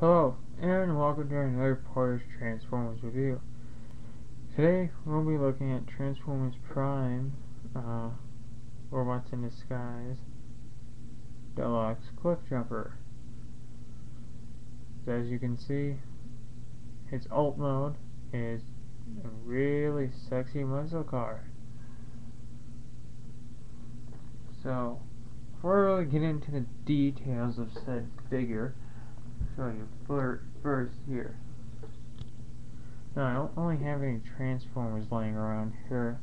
Hello, and welcome to another part of Transformers Review. Today, we'll be looking at Transformers Prime, Robots in Disguise, Deluxe Clifjumper. So as you can see, his alt mode is a really sexy muscle car. So, before we really get into the details of said figure, I'll show you first here. Now, I don't really have any Transformers laying around here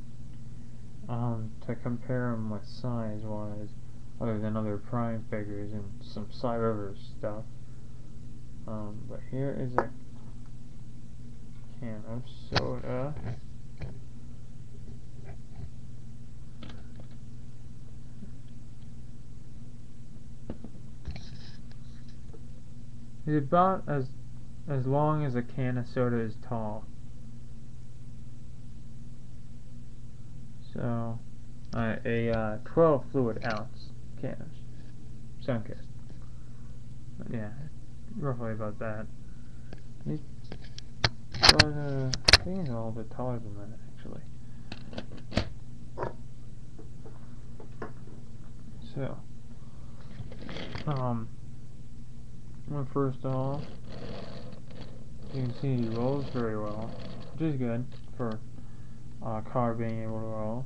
to compare them with size-wise, other than other Prime figures and some Cyberverse stuff. But here is a can of soda. It's about as long as a can of soda is tall. So, a 12 fluid ounce can of Sunkist. Yeah, roughly about that. But I think it's a little bit taller than that, actually. So, well, first off, you can see he rolls very well, which is good for a car being able to roll.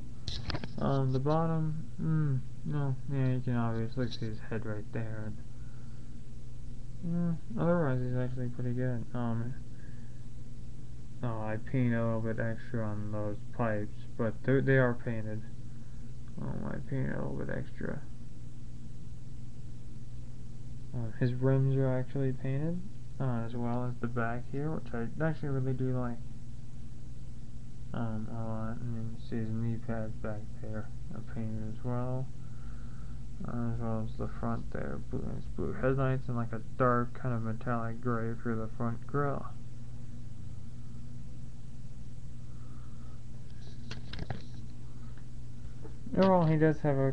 The bottom, no, yeah, you can obviously see his head right there. Otherwise, he's actually pretty good. I painted a little bit extra on those pipes, but they are painted. I painted a little bit extra. His rims are actually painted, as well as the back here, which I actually really do like. A lot. And you can see his knee pads back there are painted as well as the front there. His blue headlights and like a dark kind of metallic gray for the front grille. Overall, he does have a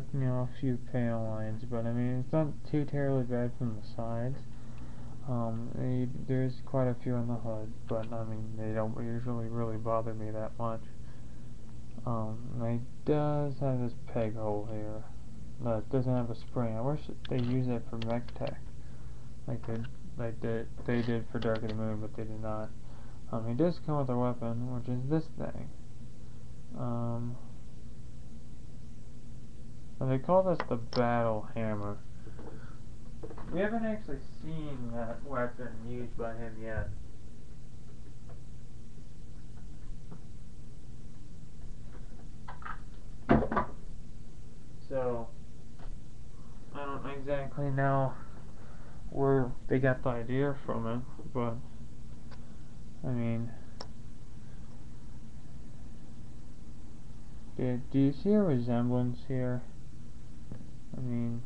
few pale lines, but I mean it's not too terribly bad from the sides. There's quite a few on the hood, but I mean they don't usually really bother me that much. It does have this peg hole here. No, it doesn't have a spring. I wish they used it for Mech Tech, like they did for Dark of the Moon, but they did not. He does come with a weapon, which is this thing. And they call this the Battle Hammer. We haven't actually seen that weapon used by him yet. So, I don't exactly know where they got the idea from it, but, I mean, do you see a resemblance here? I mean,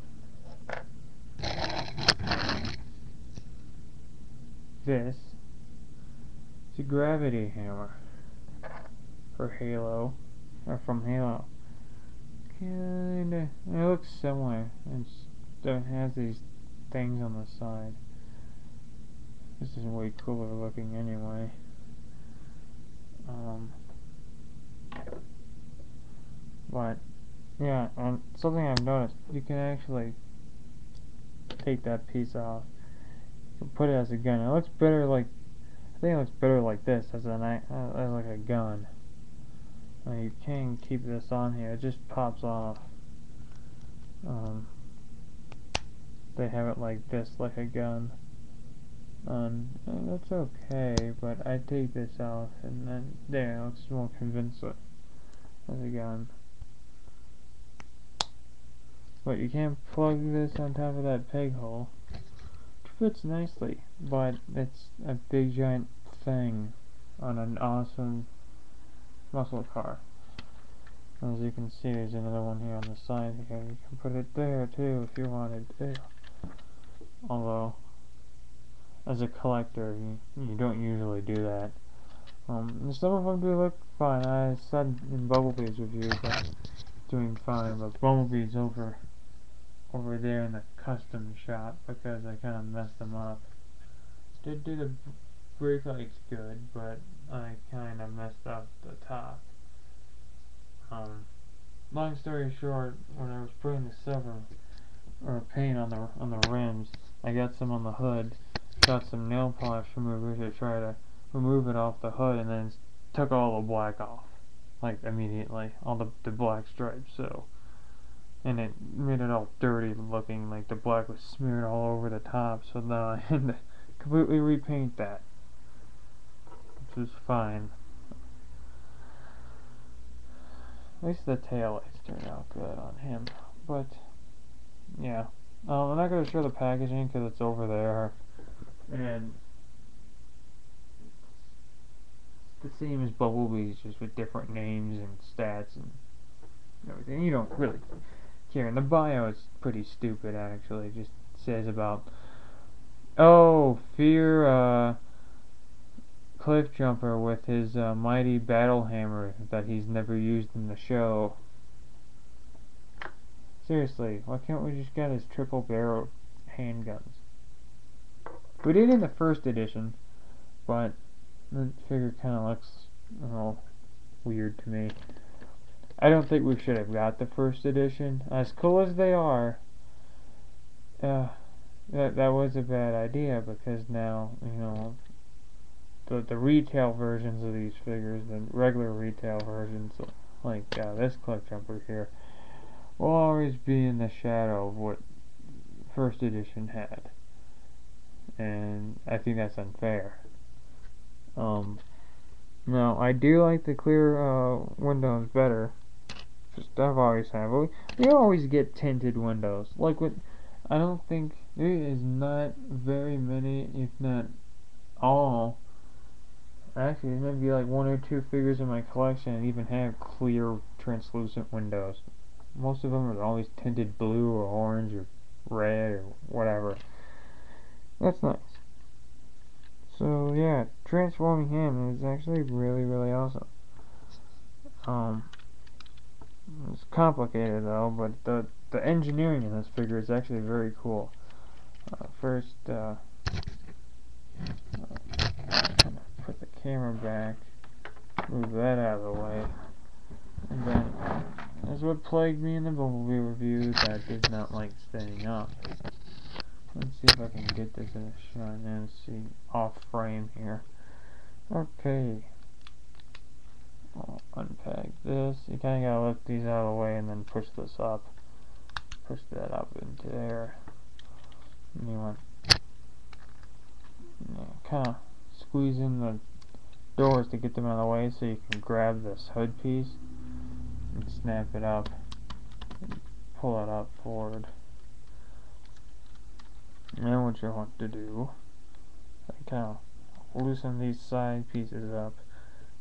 this is a gravity hammer for Halo, or from Halo. Kinda, it looks similar. It has these things on the side. This is way cooler looking anyway. But yeah, and something I've noticed, you can actually take that piece off. You can put it as a gun. It looks better like, I think it looks better like this as like a gun. You can keep this on here. It just pops off. They have it like this, like a gun. And that's okay, but I take this off, and then there, it looks more convincing as a gun. But you can't plug this on top of that peg hole. It fits nicely, but it's a big giant thing on an awesome muscle car. As you can see, there's another one here on the side here. You can put it there too if you wanted to. Although, as a collector, you don't usually do that. Some of them do look fine. I said in Bumblebee's review that doing fine, but Bumblebee's over there in the custom shop because I kind of messed them up did do the brake lights good, but I kind of messed up the top. Long story short, when I was putting the silver or paint on the rims, I got some on the hood, got some nail polish remover to try to remove it off the hood, and then took all the black off, like immediately, all the black stripes. So, and it made it all dirty looking, like the black was smeared all over the top. So now I had to completely repaint that, which was fine. At least the taillights turned out good on him, but yeah. I'm not going to show the packaging because it's over there, and it's the same as Bumblebee's, just with different names and stats and everything. You don't really care. And the bio is pretty stupid, actually. It just says about, oh, fear Clifjumper with his mighty battle hammer that he's never used in the show. Seriously, why can't we just get his triple barrel handguns? We did in the first edition, but the figure kind of looks a little weird to me. I don't think we should have got the first edition. As cool as they are, that was a bad idea, because now, you know, the retail versions of these figures, the regular retail versions, like this clifjumper here, will always be in the shadow of what first edition had, and I think that's unfair. Now I do like the clear windows better. Just I've always have. We always get tinted windows. Like with, I don't think there is not very many, if not all. Actually, there might be like one or two figures in my collection that even have clear, translucent windows. Most of them are always tinted blue or orange or red or whatever. That's nice. So yeah, transforming him is actually really, really awesome. It's complicated though, but the engineering in this figure is actually very cool. First, put the camera back, move that out of the way, and then that's what plagued me in the Bumblebee review, that did not like staying up. Let's see if I can get this in a shot and see off frame here. Okay. I'll unpack this. You kinda gotta lift these out of the way and then push this up. Push that up into there. And you want kinda squeeze in the doors to get them out of the way so you can grab this hood piece and snap it up and pull it up forward. And then what you want to do, I kinda loosen these side pieces up,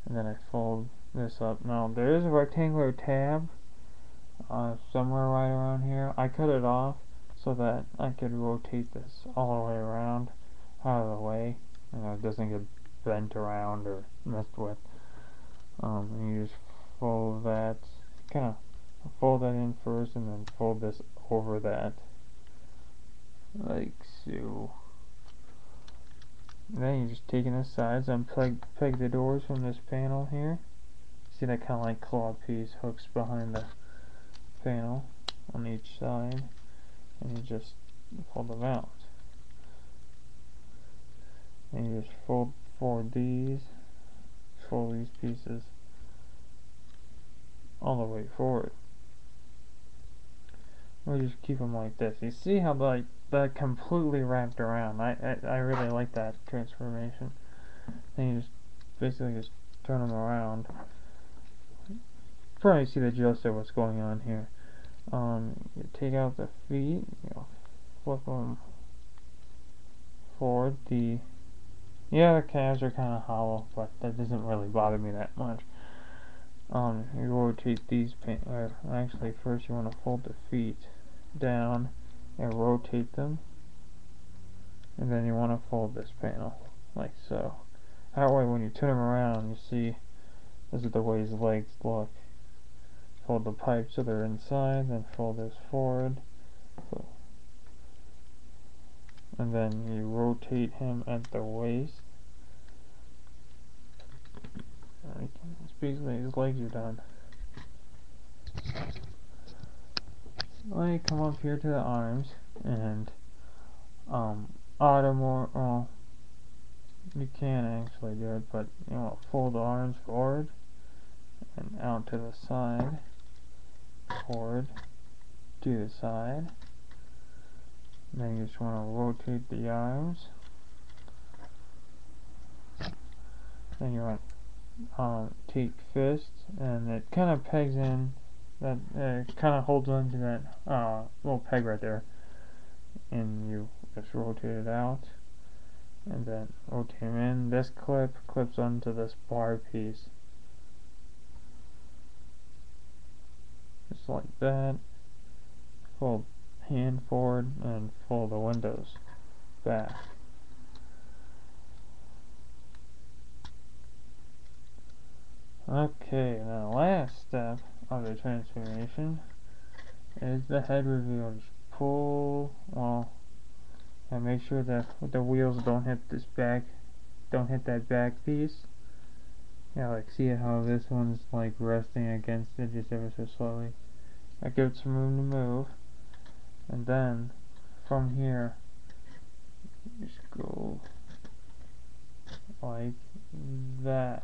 and then I fold this up. Now there is a rectangular tab somewhere right around here. I cut it off so that I could rotate this all the way around, out of the way, it doesn't get bent around or messed with. And you just fold that, kind of fold that in first, and then fold this over that, like so. And then you're just taking the sides and peg the doors from this panel here. See that kind of like claw piece hooks behind the panel on each side, and you just fold them out. And you just fold forward these, fold these pieces all the way forward. Or just keep them like this. You see how like that completely wrapped around. I really like that transformation. Then you just basically just turn them around. Probably see the gist of what's going on here. You take out the feet, flip them forward. The calves are kind of hollow, but that doesn't really bother me that much. You rotate these actually first you want to fold the feet down and rotate them, and then you want to fold this panel like so. That way when you turn them around, you see this is the way his legs look. Fold the pipe so they're inside, then fold this forward, and then you rotate him at the waist. It's basically his legs are done. Let me come up here to the arms and well, you can actually do it, but you want to fold the arms forward and out to the side, forward to the side. And then you just want to rotate the arms. Then you want take fist, and it kind of pegs in that kind of holds on to that little peg right there, and you just rotate it out, and then rotate him in. This clips onto this bar piece, just like that. Fold hand forward and fold the windows back. Okay, now the last step of the transformation is the head reveal. Just pull, and make sure that the wheels don't hit that back piece. Yeah, like see how this one's like resting against it just ever so slowly. That gives some room to move. And then from here, just go like that.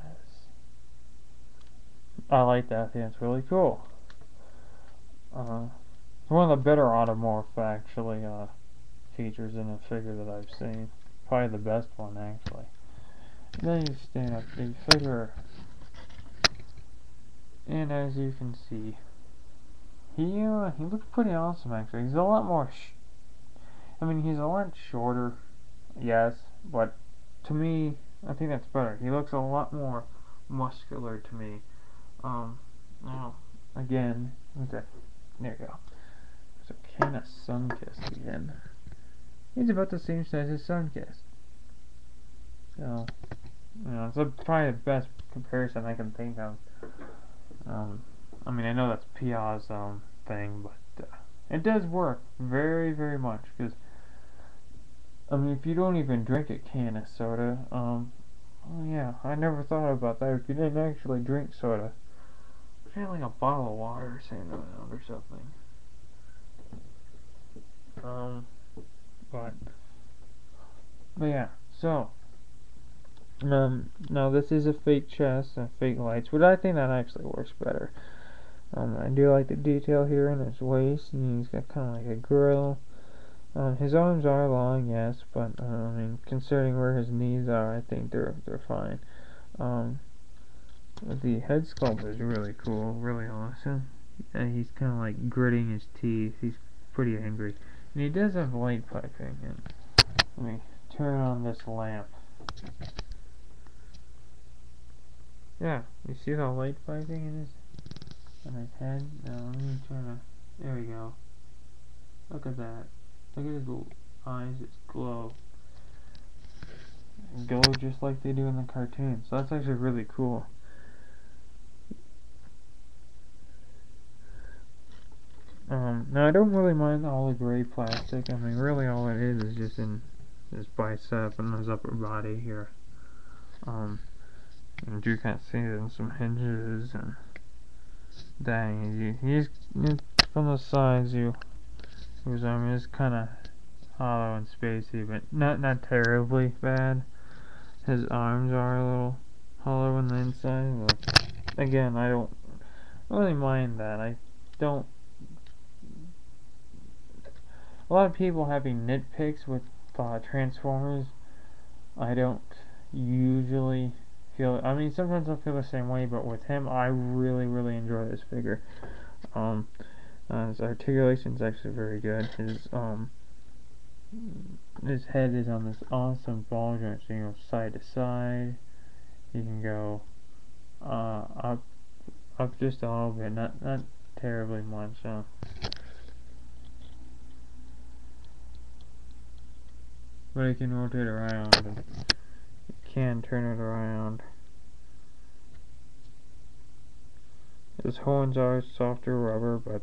I like that. I think it's really cool. It's one of the better automorph actually features in a figure that I've seen. Probably the best one actually. And then you stand up the figure, and as you can see, he looks pretty awesome actually. He's a lot more. He's a lot shorter, yes, but to me, I think that's better. He looks a lot more muscular to me. Now, again, okay, there you go. So, can a Sunkist again? He's about the same size as Sunkist. So, it's probably the best comparison I can think of. I know that's Pia's thing, but it does work very, very much. Because, if you don't even drink a can of soda, oh yeah, I never thought about that. If you didn't actually drink soda, like a bottle of water sitting around or something. But yeah, so now this is a fake chest and fake lights, but I think that actually works better. I do like the detail here in his waist, and he's got kind of like a grill. His arms are long, yes, but considering where his knees are, I think they're fine. The head sculpt is really cool, really awesome. He's kind of like gritting his teeth. He's pretty angry, and he does have light piping. And let me turn on this lamp. Yeah, you see the light piping in his head? Now let me turn it. There we go. Look at that. Look at his eyes. It's glow just like they do in the cartoons. So that's actually really cool. Now I don't really mind all the gray plastic. Really all it is just in his bicep and his upper body here. And you can see it in some hinges and dang, he's from the sides. His arm is kind of hollow and spacey, but not terribly bad. His arms are a little hollow on the inside, but again, I don't really mind that. I don't. A lot of people having nitpicks with Transformers. I don't usually feel. Sometimes I feel the same way, but with him, I really, really enjoy this figure. His articulation is actually very good. His head is on this awesome ball joint, so you can go side to side. You can go up just a little bit, not terribly much. But you can rotate around, and you can turn it around. His horns are softer rubber, but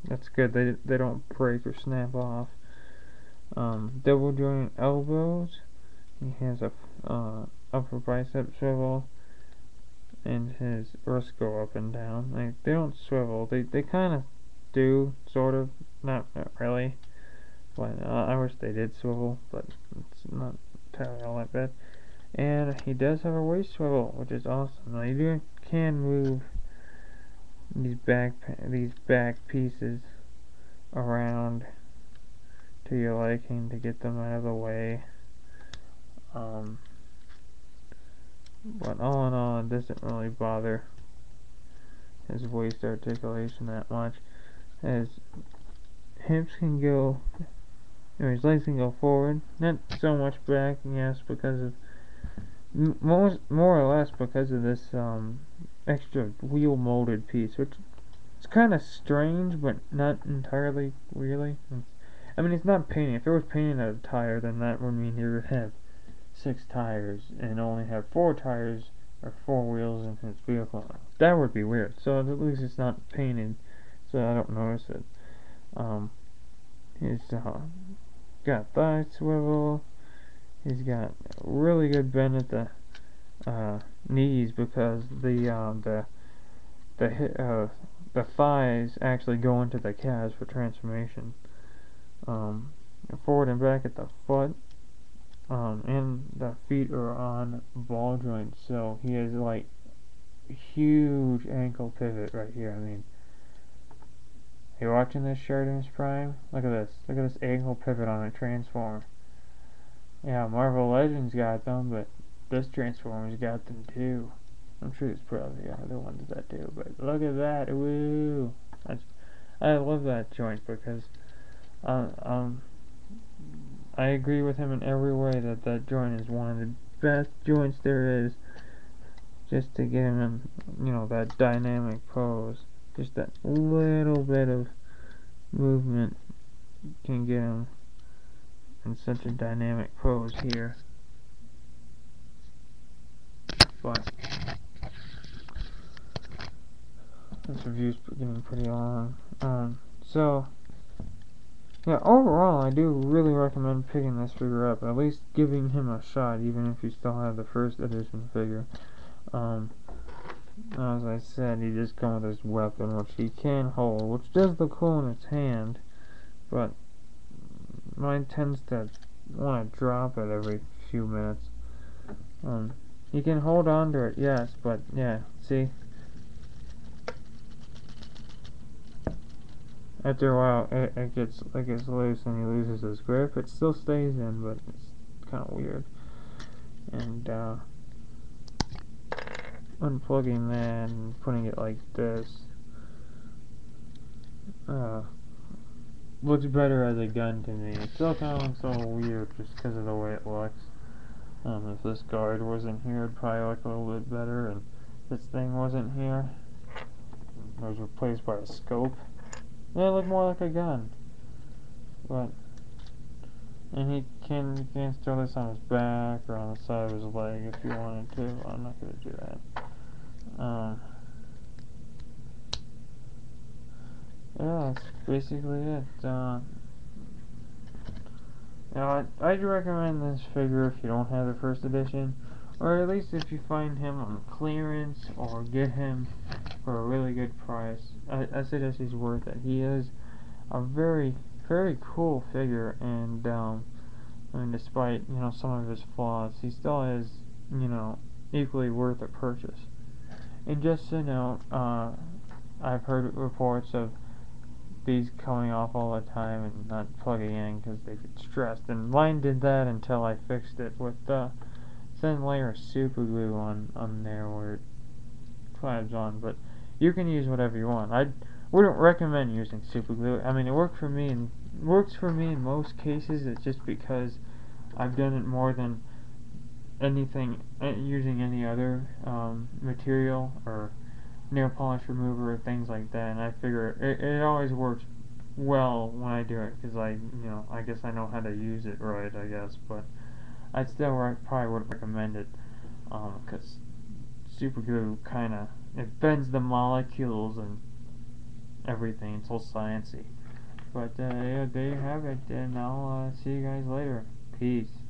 that's good. They don't break or snap off. Double joint elbows. He has a upper bicep swivel, and his wrists go up and down. They don't swivel. They kind of do, sort of, not really. But I wish they did swivel, but it's not entirely all that bad. And he does have a waist swivel, which is awesome. Now you can move these back pieces around to your liking to get them out of the way. But all in all, it doesn't really bother his waist articulation that much. His hips can go, or his legs can go forward, not so much back, yes, because of more or less because of this extra wheel molded piece, which it's kind of strange, but not entirely really. I mean, it's not painting. If it was painting a tire, then that would mean you would have 6 tires and only have 4 tires or 4 wheels in his vehicle. That would be weird. So at least it's not painted, so I don't notice it. He's got thigh swivel. He's got really good bend at the knees because the thighs actually go into the calves for transformation. Forward and back at the foot. And the feet are on ball joints, so he has like huge ankle pivot right here. I mean, you're watching this shirt in his prime? Look at this. Look at this ankle pivot on a Transformer. Yeah, Marvel Legends got them, but this Transformer's got them too. I'm sure there's probably other ones that do, but look at that. Woo! I love that joint because I agree with him in every way that joint is one of the best joints there is, just to get him in, that dynamic pose. Just that little bit of movement can get him in such a dynamic pose here. But this review's getting pretty long. So yeah, overall, I do really recommend picking this figure up, at least giving him a shot, even if you still have the first edition figure. As I said, he just comes with his weapon, which he can hold, which does look cool in his hand, but mine tends to want to drop it every few minutes. You can hold on to it, yes, but yeah, see? After a while, it gets loose and he loses his grip. It still stays in, but it's kind of weird. And unplugging that and putting it like this looks better as a gun to me. It still kind of looks a little weird just because of the way it looks. If this guard wasn't here, it'd probably look a little bit better. And this thing wasn't here, it was replaced by a scope. Yeah, it looked more like a gun. And you can throw this on his back or on the side of his leg if you wanted to. I'm not going to do that. Yeah, that's basically it. I'd recommend this figure if you don't have the first edition, or at least if you find him on clearance or get him for a really good price. I suggest he's worth it. He is a very, very cool figure, and I mean, despite some of his flaws, he still is equally worth a purchase. And just to note, I've heard reports of these coming off all the time and not plugging in because they get stressed, and mine did that until I fixed it with the thin layer of super glue on there where it clamps on. But you can use whatever you want. I wouldn't recommend using super glue. I mean, it works for me in most cases. It's just because I've done it more than anything using any other material or nail polish remover or things like that, and I figure it always works well when I do it because I guess I know how to use it right, I guess, but I still probably wouldn't recommend it because super glue it bends the molecules and everything. It's all sciencey. But yeah, there you have it, and I'll see you guys later. Peace.